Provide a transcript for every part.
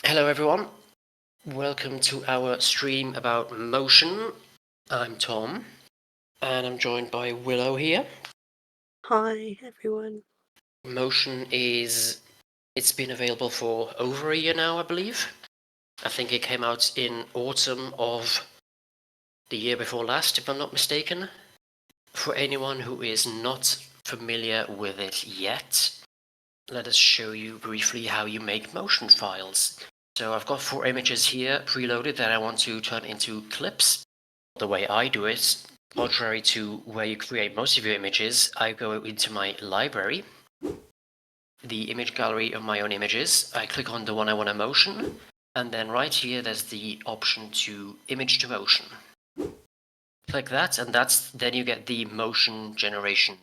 Hello everyone, welcome to our stream about motion. I'm Thom, and I'm joined by Willow here. Hi everyone. Motion it's been available for over a year now, I believe. I think it came out in autumn of the year before last, if I'm not mistaken. For anyone who is not familiar with it yet, let us show you briefly how you make motion files. So I've got 4 images here preloaded that I want to turn into clips. The way I do it, contrary to where you create most of your images, I go into my library, the image gallery of my own images. I click on the one I want to motion, and then right here there's the option to image to motion. Click that, and then you get the motion generation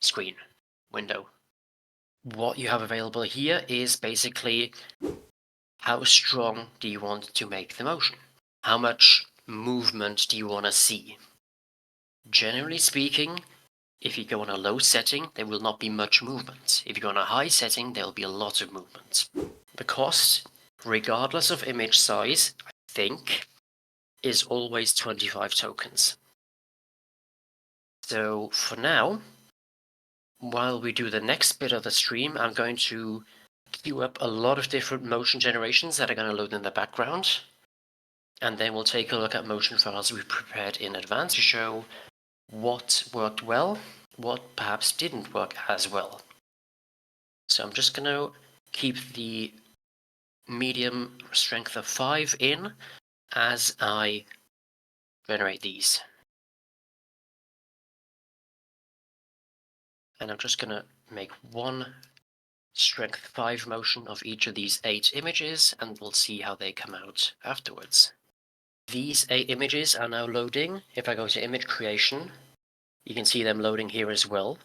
screen window. What you have available here is basically how strong do you want to make the motion? How much movement do you want to see? Generally speaking, if you go on a low setting, there will not be much movement. If you go on a high setting, there will be a lot of movement. The cost, regardless of image size, I think, is always 25 tokens. So for now, while we do the next bit of the stream, I'm going to queue up a lot of different motion generations that are going to load in the background. And then we'll take a look at motion files we prepared in advance to show what worked well, what perhaps didn't work as well. So I'm just going to keep the medium strength of 5 in as I generate these. And I'm just going to make one strength 5 motion of each of these 8 images, and we'll see how they come out afterwards. These 8 images are now loading. If I go to image creation, you can see them loading here as well.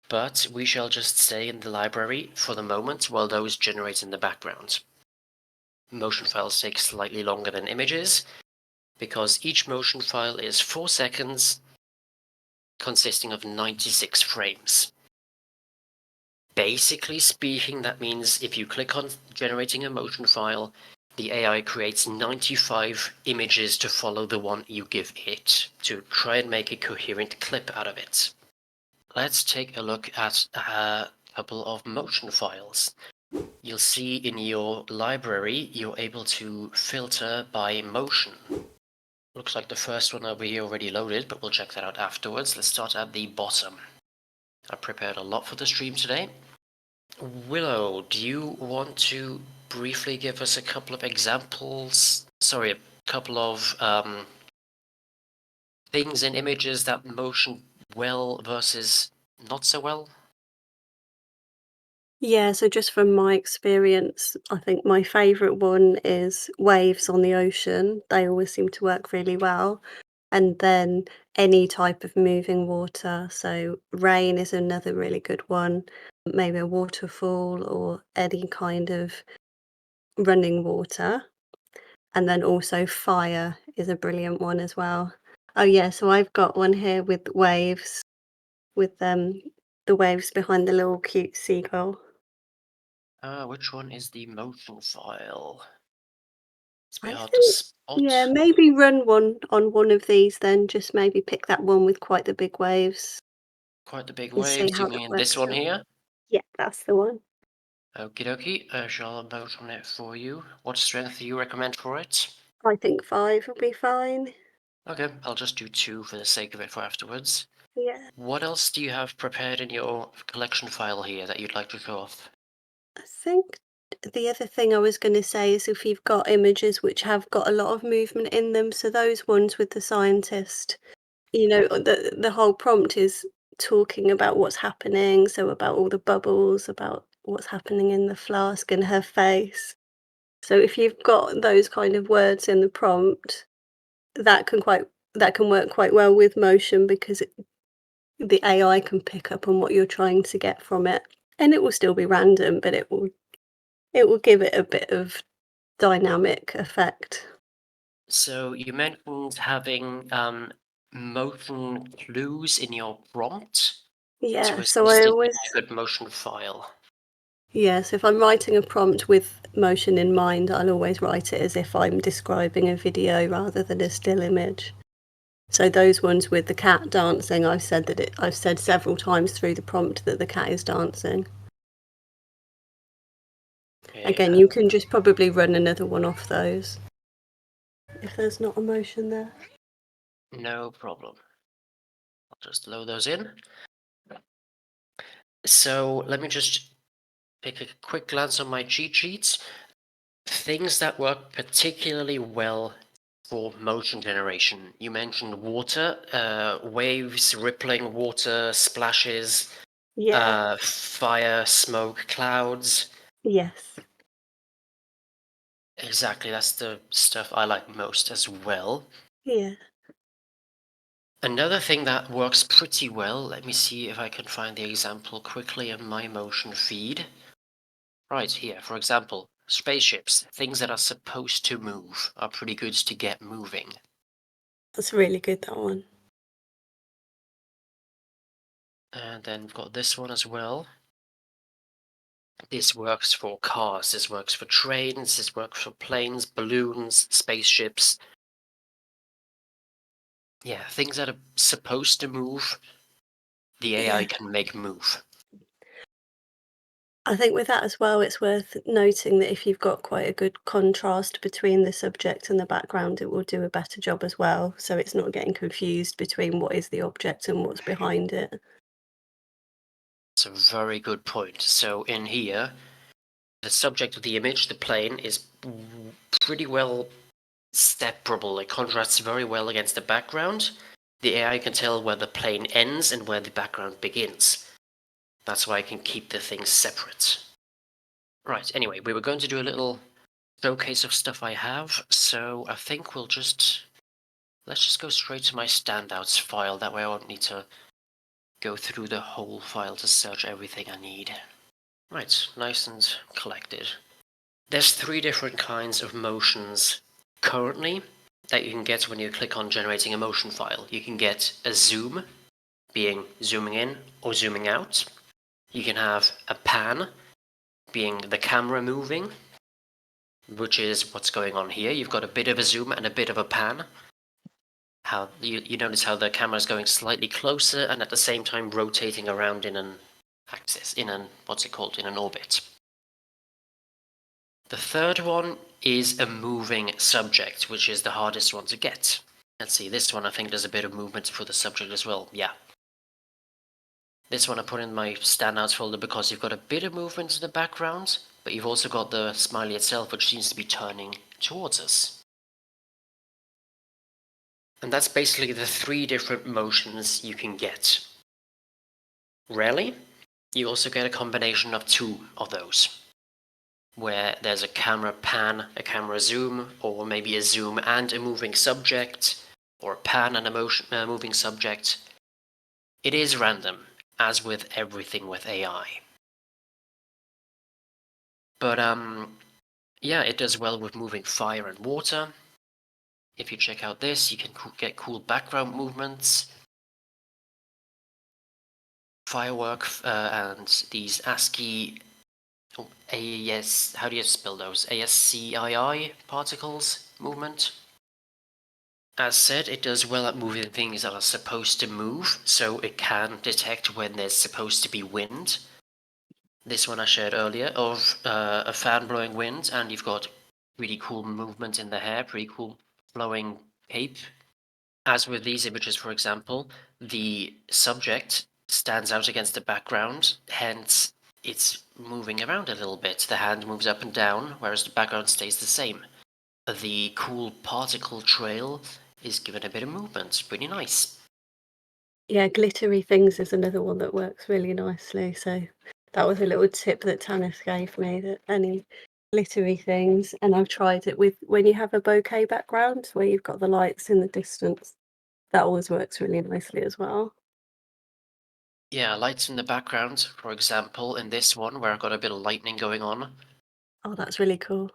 But we shall just stay in the library for the moment while those generate in the background. Motion files take slightly longer than images, because each motion file is 4 seconds, consisting of 96 frames. Basically speaking, that means if you click on generating a motion file, the AI creates 95 images to follow the one you give it, to try and make a coherent clip out of it. Let's take a look at a couple of motion files. You'll see in your library, you're able to filter by motion. Looks like the first one over here already loaded, but we'll check that out afterwards. Let's start at the bottom. I prepared a lot for the stream today. Willow, do you want to briefly give us a couple of examples? Sorry, a couple of things and images that motion well versus not so well? Yeah, so just from my experience, I think my favourite one is waves on the ocean. They always seem to work really well. And then any type of moving water. So rain is another really good one. Maybe a waterfall or any kind of running water. And then also fire is a brilliant one as well. Oh yeah, so I've got one here with waves, with the waves behind the little cute seagull. Which one is the motion file? It's a bit I hard to think, yeah, spot. maybe run one on one of these then, just maybe pick that one with quite the big waves Quite the big and see waves. Do how you that mean this works one out. here? Yeah, that's the one. Okie dokie. I shall vote on it for you. What strength do you recommend for it? I think 5 will be fine. Okay, I'll just do 2 for the sake of it for afterwards. Yeah. What else do you have prepared in your collection file here that you'd like to show off? I think the other thing I was going to say is if you've got images which have got a lot of movement in them, so those ones with the scientist, the whole prompt is talking about what's happening, so about all the bubbles, about what's happening in the flask and her face. So if you've got those kind of words in the prompt, that can quite that can work quite well with motion because the AI can pick up on what you're trying to get from it, and it will still be random, but it will give it a bit of dynamic effect. So you mentioned having motion clues in your prompt to Yeah, so assist I in always making a good motion file. Yes, if I'm writing a prompt with motion in mind, I'll always write it as if I'm describing a video rather than a still image. So those ones with the cat dancing, I've said several times through the prompt that the cat is dancing. Again, Yeah, you can just probably run another one off those if there's not a motion there. no problem. I'll just load those in. So let me just take a quick glance on my cheat sheets. Things that work particularly well for motion generation. You mentioned water, waves, rippling water, splashes, Yeah, fire, smoke, clouds. yes. Exactly, that's the stuff I like most as well. Yeah. Another thing that works pretty well, let me see if I can find the example quickly in my motion feed. Right here, for example, spaceships, things that are supposed to move, are pretty good to get moving. That's really good, that one. And then we've got this one as well. This works for cars, this works for trains, this works for planes, balloons, spaceships. Yeah, things that are supposed to move, the AI Yeah. can make move. I think with that as well, it's worth noting that if you've got quite a good contrast between the subject and the background, it will do a better job as well. So it's not getting confused between what is the object and what's behind it. It's a very good point. So in here, the subject of the image, the plane, is pretty well separable. It contrasts very well against the background. The AI can tell where the plane ends and where the background begins. That's why I can keep the things separate. Right, anyway, we were going to do a little showcase of stuff I have, so I think let's just go straight to my standouts file, that way I won't need to go through the whole file to search everything I need. Right, nice and collected. There's 3 different kinds of motions currently that you can get when you click on generating a motion file. You can get a zoom, being zooming in or zooming out. You can have a pan, being the camera moving, which is what's going on here. You've got a bit of a zoom and a bit of a pan. How you notice how the camera is going slightly closer and at the same time rotating around in an axis, in an, what's it called, in an orbit. The third one is a moving subject, which is the hardest one to get. Let's see, this one I think there's a bit of movement for the subject as well, yeah. This one I put in my standouts folder because you've got a bit of movement in the background, but you've also got the smiley itself, which seems to be turning towards us. And that's basically the 3 different motions you can get. Rarely, you also get a combination of 2 of those, where there's a camera pan, a camera zoom, or maybe a zoom and a moving subject, or a pan and a moving subject. It is random, as with everything with AI. But yeah, it does well with moving fire and water. If you check out this, you can get cool background movements, firework, and these ASCII, AES, how do you spell those? ASCII particles movement. As said, it does well at moving things that are supposed to move, so it can detect when there's supposed to be wind. This one I shared earlier of a fan blowing wind, and you've got really cool movement in the hair, pretty cool flowing cape. As with these images, for example, the subject stands out against the background, hence it's moving around a little bit. The hand moves up and down, whereas the background stays the same. The cool particle trail is given a bit of movement. Pretty nice. Yeah, glittery things is another one that works really nicely. So that was a little tip that Tanis gave me, that any glittery things, and I've tried it with when you have a bokeh background where you've got the lights in the distance. That always works really nicely as well. Yeah, lights in the background, for example, in this one where I've got a bit of lightning going on, Oh, that's really cool.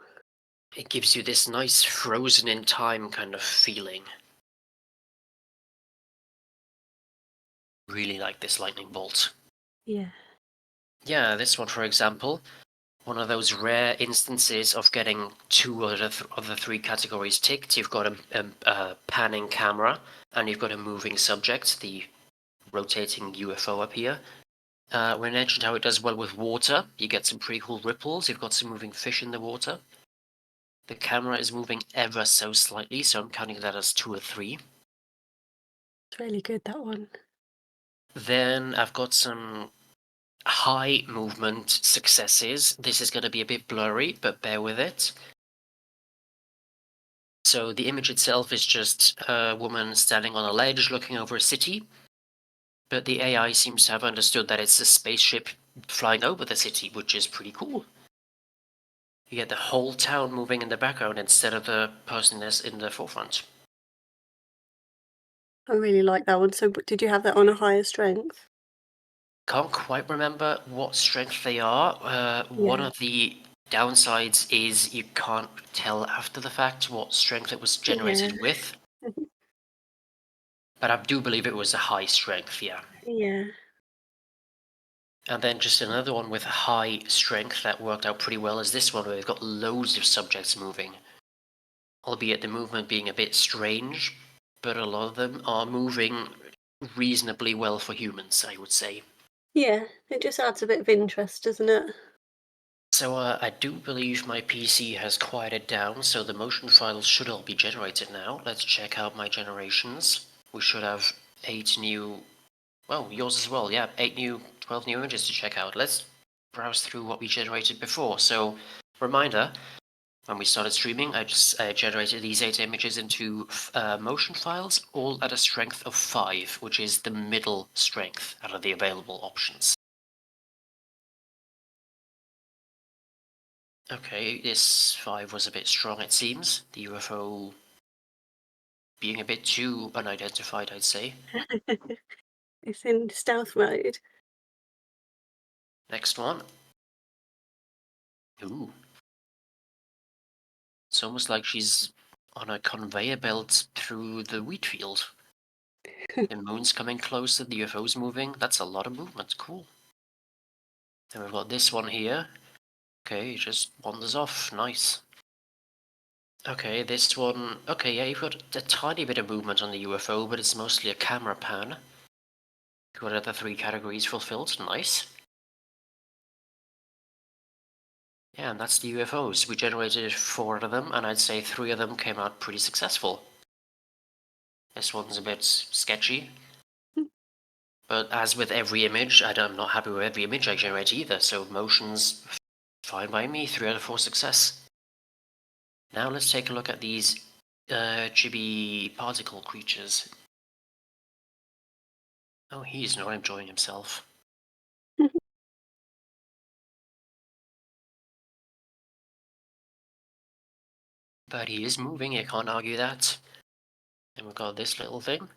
it gives you this nice frozen in time kind of feeling. Really like this lightning bolt. Yeah. Yeah, this one, for example, one of those rare instances of getting two of the three categories ticked. You've got a panning camera, and you've got a moving subject, the rotating UFO up here. We mentioned how it does well with water. You get some pretty cool ripples. You've got some moving fish in the water. The camera is moving ever so slightly, so I'm counting that as 2 or 3. It's really good, that one. Then I've got some high movement successes. This is going to be a bit blurry, but bear with it. So the image itself is just a woman standing on a ledge looking over a city, but the AI seems to have understood that it's a spaceship flying over the city, which is pretty cool. You get the whole town moving in the background instead of the person that's in the forefront. I really like that one. So did you have that on a higher strength? Can't quite remember what strength they are. One Yeah. of the downsides is you can't tell after the fact what strength it was Yeah. generated with, but I do believe it was a high strength, yeah. Yeah. And then just another one with high strength that worked out pretty well is this one where we've got loads of subjects moving, albeit the movement being a bit strange, but a lot of them are moving reasonably well for humans, I would say. Yeah. It just adds a bit of interest, doesn't it? So I do believe my PC has quieted down, so the motion files should all be generated now. Let's check out my generations. We should have 8 new, well, yours as well, yeah, 12 new images to check out. Let's browse through what we generated before. So, reminder, when we started streaming, I just generated these 8 images into motion files, all at a strength of 5, which is the middle strength out of the available options. Okay, this 5 was a bit strong, it seems. The UFO being a bit too unidentified, I'd say. It's in stealth mode. Next one. Ooh. It's almost like she's on a conveyor belt through the wheat field. The moon's coming closer, the UFO's moving. That's a lot of movement. Cool. Then we've got this one here. Okay, it just wanders off. Nice. Okay, this one. Okay, yeah, you've got a tiny bit of movement on the UFO, but it's mostly a camera pan. Got other 3 categories fulfilled. Nice. Yeah, and that's the UFOs. We generated 4 of them, and I'd say 3 of them came out pretty successful. This one's a bit sketchy, but as with every image, I'm not happy with every image I generate either, so motion's fine by me, 3 out of 4 success. Now let's take a look at these chibi particle creatures. Oh, he's not enjoying himself. But he is moving, I can't argue that. And we've got this little thing.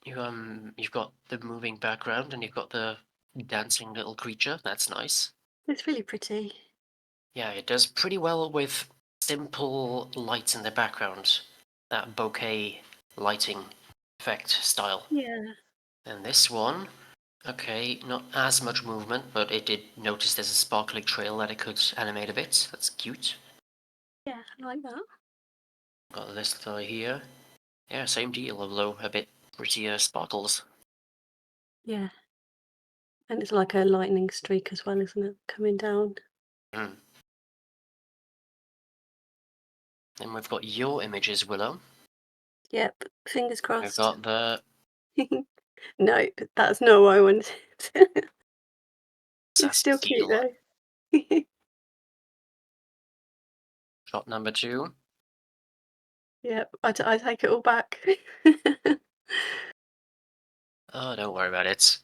You've got the moving background and you've got the dancing little creature. That's nice. It's really pretty. Yeah, it does pretty well with simple lights in the background. That bokeh lighting effect style. Yeah. And this one, okay, not as much movement, but it did notice there's a sparkling trail that it could animate a bit. That's cute. Yeah, I like that. Got this guy here. Yeah, same deal, although a bit prettier sparkles. Yeah. And it's like a lightning streak as well, isn't it? Coming down. Mm. Then we've got your images, Willow. Yep. Fingers We've crossed. got the No, that's not what I wanted. It's still cute Saskiel. though. Shot number 2. Yep, I take it all back. Oh, don't worry about it.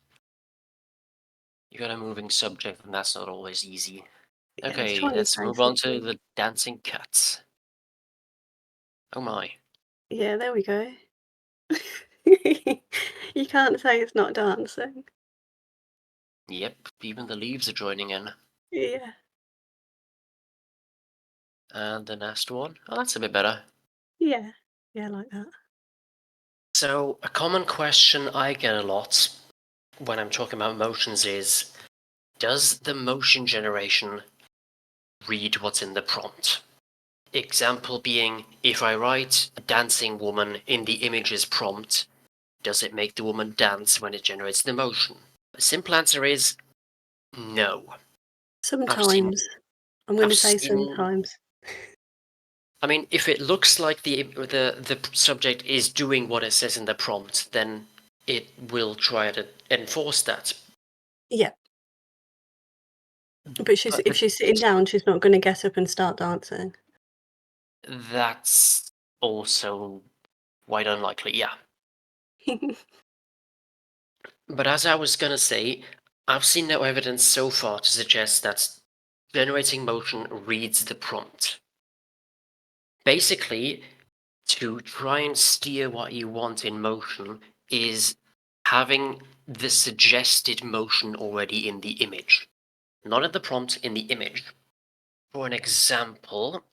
You got a moving subject, and that's not always easy. Yeah, it's Okay, trying to let's say move on to something. the dancing cats. Oh my. Yeah, there we go. You can't say it's not dancing. Yep, even the leaves are joining in. Yeah. And the next one. Oh, that's a bit better. Yeah. Yeah, I like that. So, a common question I get a lot when I'm talking about motions is, Does the motion generation read what's in the prompt? Example being, if I write a dancing woman in the image's prompt, does it make the woman dance when it generates the motion? The simple answer is no. Sometimes. I'm going I've to say seen. sometimes. I mean, if it looks like the subject is doing what it says in the prompt, then it will try to enforce that. Yeah. But if But she's sitting down, she's not going to get up and start dancing. that's also quite unlikely, yeah. But as I was gonna say, I've seen no evidence so far to suggest that generating motion reads the prompt. Basically, to try and steer what you want in motion is having the suggested motion already in the image. Not in the prompt, in the image. For an example,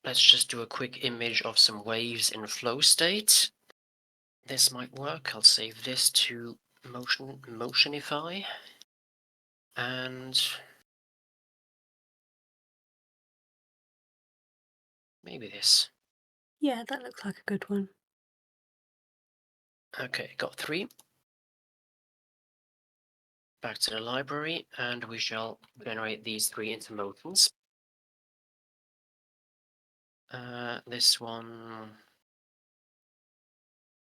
let's just do a quick image of some waves in flow state. This might work. I'll save this to Motionify. And maybe this. Yeah, that looks like a good one. Okay, got 3. Back to the library, and we shall generate these 3 into motions. This one,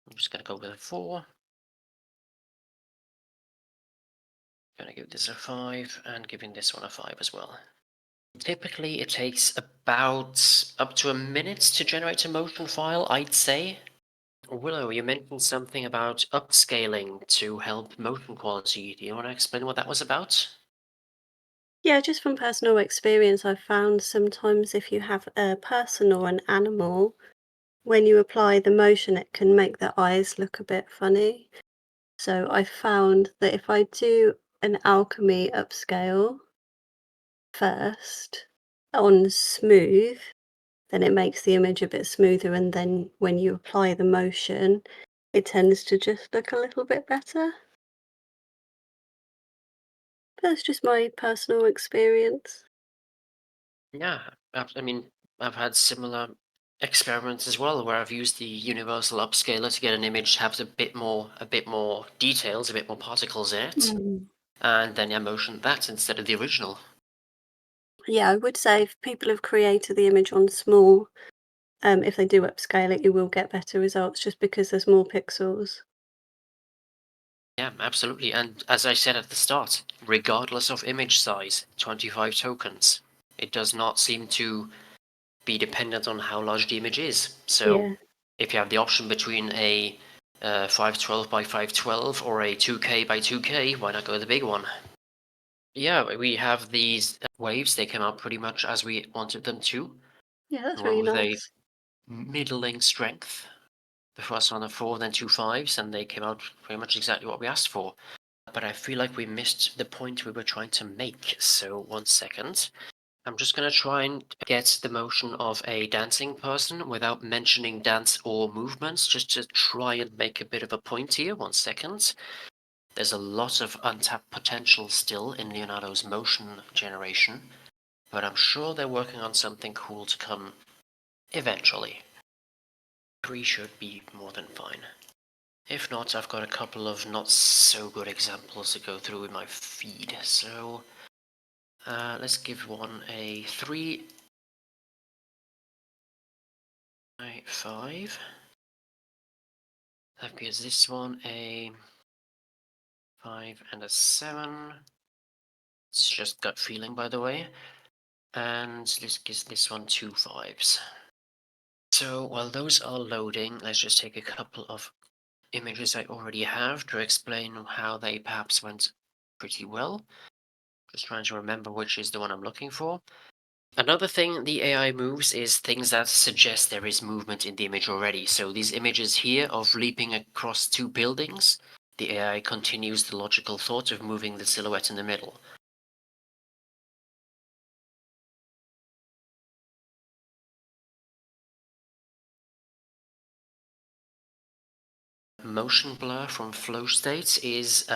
I'm just gonna go with a 4. Gonna give this a 5, and giving this one a 5 as well. Typically, it takes about up to a minute to generate a motion file, I'd say. Willow, you mentioned something about upscaling to help motion quality. Do you want to explain what that was about? Yeah, just from personal experience, I've found sometimes if you have a person or an animal, when you apply the motion, it can make their eyes look a bit funny. So I found that if I do an alchemy upscale first on smooth, then it makes the image a bit smoother. And then when you apply the motion, it tends to just look a little bit better. That's just my personal experience. Yeah, I mean, I've had similar experiments as well, where I've used the universal upscaler to get an image have a bit more details, a bit more particles in it, Mm. and then I motioned that instead of the original. Yeah, I would say if people have created the image on small, if they do upscale it, you will get better results just because there's more pixels. Yeah, absolutely. And as I said at the start, regardless of image size, 25 tokens, it does not seem to be dependent on how large the image is. So Yeah. if you have the option between a 512 by 512 or a 2K by 2K, why not go with the big one? Yeah, we have these waves. They came out pretty much as we wanted them to. Yeah, that's One really with a nice. middling strength. The first one a 4, then 2 5s, and they came out pretty much exactly what we asked for. But I feel like we missed the point we were trying to make. So 1 second. I'm just going to try and get the motion of a dancing person without mentioning dance or movements, just to try and make a bit of a point here. 1 second. There's a lot of untapped potential still in Leonardo's motion generation, but I'm sure they're working on something cool to come eventually. 3 should be more than fine. If not, I've got a couple of not so good examples to go through in my feed, so let's give one a 3, 5. That gives this one a 5 and a 7. It's just gut feeling, by the way. And this gives this one 2 5s. So while those are loading, let's just take a couple of images I already have to explain how they perhaps went pretty well. Just trying to remember which is the one I'm looking for. Another thing the AI moves is things that suggest there is movement in the image already. So these images here of leaping across 2 buildings, the AI continues the logical thought of moving the silhouette in the middle. Motion blur from flow states is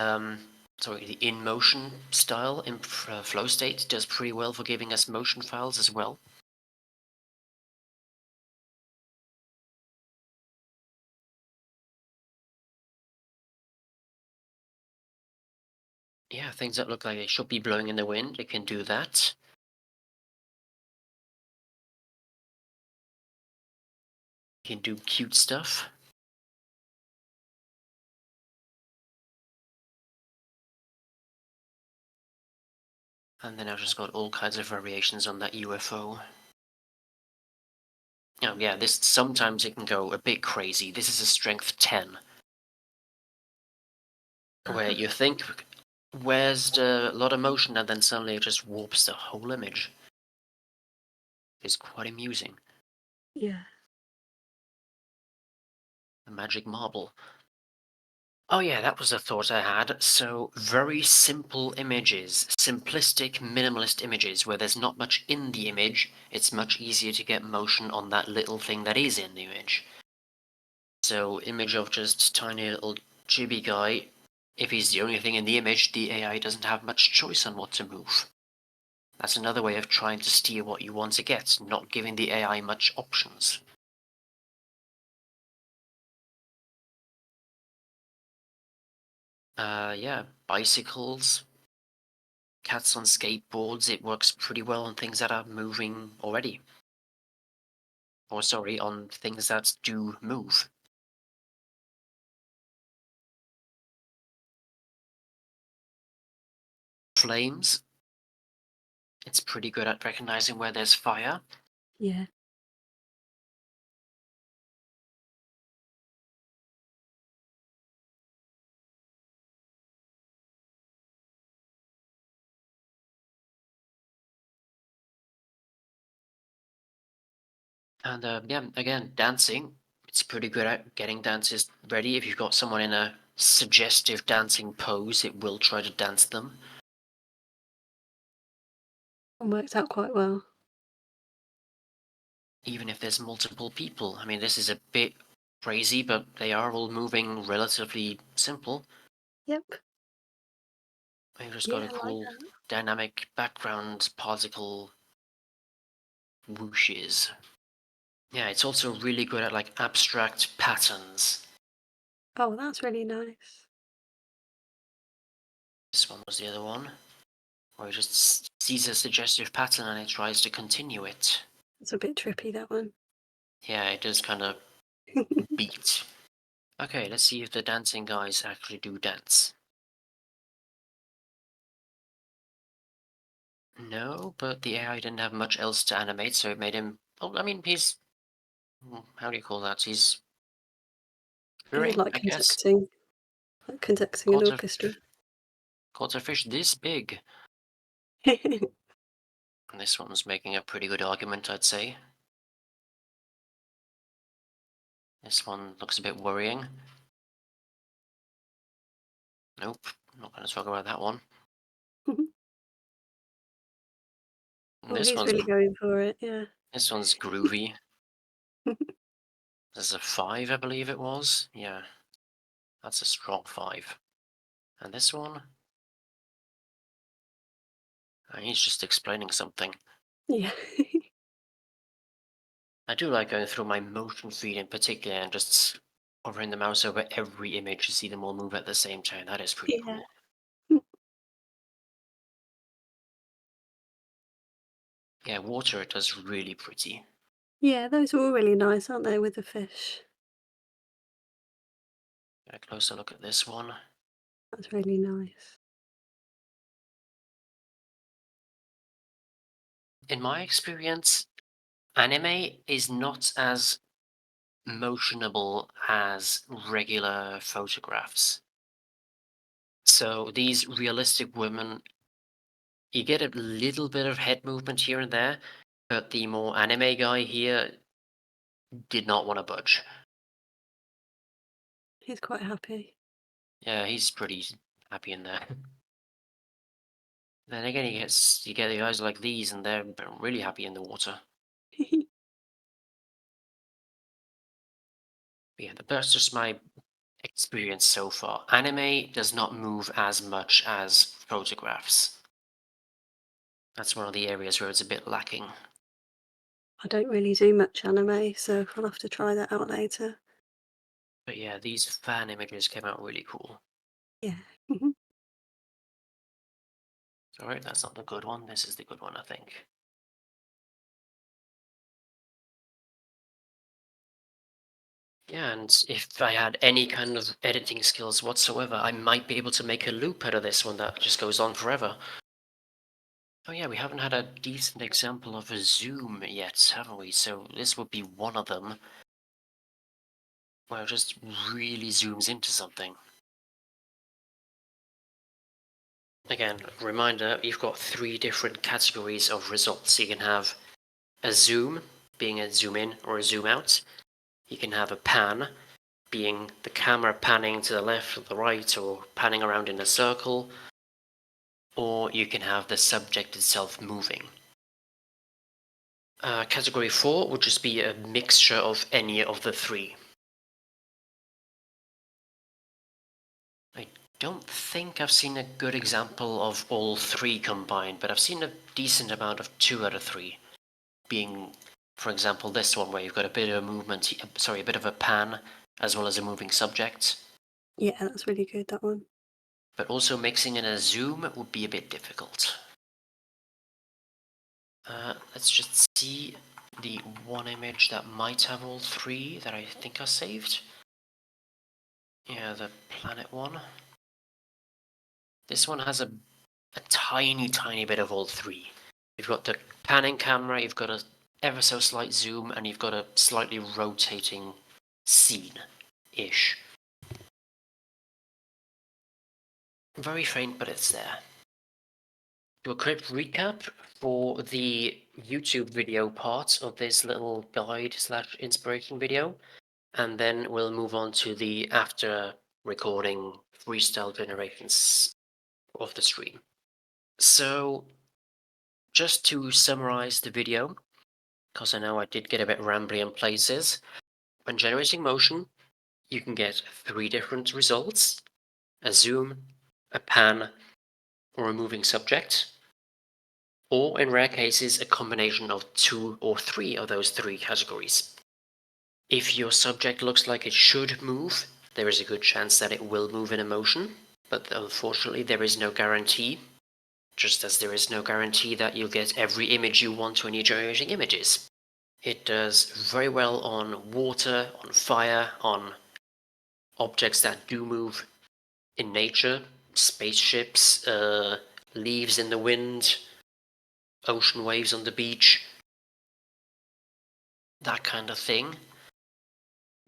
sorry, the in-motion style in flow state does pretty well for giving us motion files as well. Yeah, things that look like they should be blowing in the wind, it can do that. It can do cute stuff. And then I've just got all kinds of variations on that UFO. Oh yeah, this sometimes it can go a bit crazy. This is a strength 10. Where you think, where's the lot of motion, and then suddenly it just warps the whole image. It's quite amusing. Yeah. The magic marble. Oh yeah, that was a thought I had. So very simple images, simplistic, minimalist images where there's not much in the image. It's much easier to get motion on that little thing that is in the image. So image of just tiny little chibi guy. If he's the only thing in the image, the AI doesn't have much choice on what to move. That's another way of trying to steer what you want to get, not giving the AI much options. Yeah, bicycles, cats on skateboards, it works pretty well on things that are moving already. Or sorry, on things that do move. Flames, it's pretty good at recognizing where there's fire. Yeah. And yeah, again, dancing, it's pretty good at getting dances ready. If you've got someone in a suggestive dancing pose, it will try to dance them. It works out quite well. Even if there's multiple people. I mean, this is a bit crazy, but they are all moving relatively simple. Yep. We've just got Yeah, a I like cool that. dynamic background particle whooshes. Yeah, it's also really good at like abstract patterns. Oh, that's really nice. This one was the other one, where it just sees a suggestive pattern and it tries to continue it. It's a bit trippy, that one. Yeah, it does kind of beat. Okay, let's see if the dancing guys actually do dance. No, but the AI didn't have much else to animate, so it made him. Oh, I mean, he's. How do you call that? He's He's appearing, I guess. like conducting an Caught a, orchestra. caught a fish this big. And this one's making a pretty good argument, I'd say. This one looks a bit worrying. Nope, not going to talk about that one. And Oh, he's really going for it, yeah. this one's groovy. There's a 5, I believe it was. Yeah, that's a strong 5. And this one, he's just explaining something. Yeah. I do like going through my motion feed in particular and just hovering the mouse over every image to see them all move at the same time. That is pretty Yeah. cool. Yeah, water, it does really pretty. Yeah, those are all really nice, aren't they, with the fish? Get a closer look at this one. That's really nice. In my experience, anime is not as motionable as regular photographs. So these realistic women, you get a little bit of head movement here and there, but the more anime guy here did not want to budge. He's quite happy. Yeah, he's pretty happy in there. Then again, you get the guys like these, and they're really happy in the water. But yeah, that's just my experienced so far. Anime does not move as much as photographs. That's one of the areas where it's a bit lacking. I don't really do much anime, so I'll have to try that out later. But yeah, these fan images came out really cool. Yeah. Alright, that's not the good one. This is the good one, I think. Yeah, and if I had any kind of editing skills whatsoever, I might be able to make a loop out of this one that just goes on forever. Oh yeah, we haven't had a decent example of a zoom yet, haven't we? So this would be one of them, where it just really zooms into something. Again, reminder, you've got 3 different categories of results. You can have a zoom, being a zoom in or a zoom out. You can have a pan, being the camera panning to the left or the right, or panning around in a circle. Or you can have the subject itself moving. Category 4 would just be a mixture of any of the 3. I don't think I've seen a good example of all 3 combined, but I've seen a decent amount of 2 out of 3. Being, for example, this one where you've got a bit of a movement, a bit of a pan, as well as a moving subject. Yeah, that's really good, that one. But also mixing in a zoom would be a bit difficult. Let's just see the one image that might have all 3 that I think are saved. Yeah, the planet one. This one has a tiny bit of all 3. You've got the panning camera, you've got a ever so slight zoom, and you've got a slightly rotating scene-ish. Very faint, but it's there. Do a quick recap for the YouTube video part of this little guide / inspiration video, and then we'll move on to the after recording freestyle generations of the stream. So, just to summarize the video, because I know I did get a bit rambly in places, when generating motion, you can get 3 different results: a zoom, a pan, or a moving subject, or in rare cases, a combination of 2 or 3 of those 3 categories. If your subject looks like it should move, there is a good chance that it will move in a motion, but unfortunately there is no guarantee, just as there is no guarantee that you'll get every image you want when you're generating images. It does very well on water, on fire, on objects that do move in nature, spaceships, leaves in the wind, ocean waves on the beach, that kind of thing.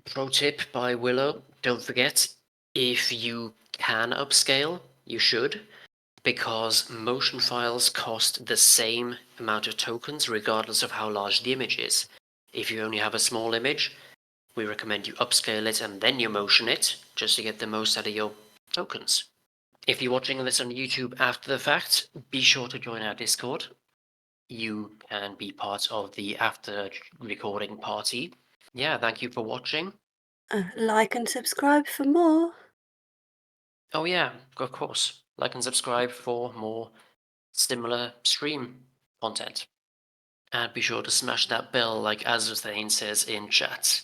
Pro tip by Willow, don't forget, if you can upscale, you should, because motion files cost the same amount of tokens regardless of how large the image is. If you only have a small image, we recommend you upscale it and then you motion it, just to get the most out of your tokens. If you're watching this on YouTube after the fact, be sure to join our Discord. You can be part of the after recording party. Yeah, thank you for watching. Like and subscribe for more. Oh yeah, of course. Like and subscribe for more similar stream content. And be sure to smash that bell like Azerthane says in chat.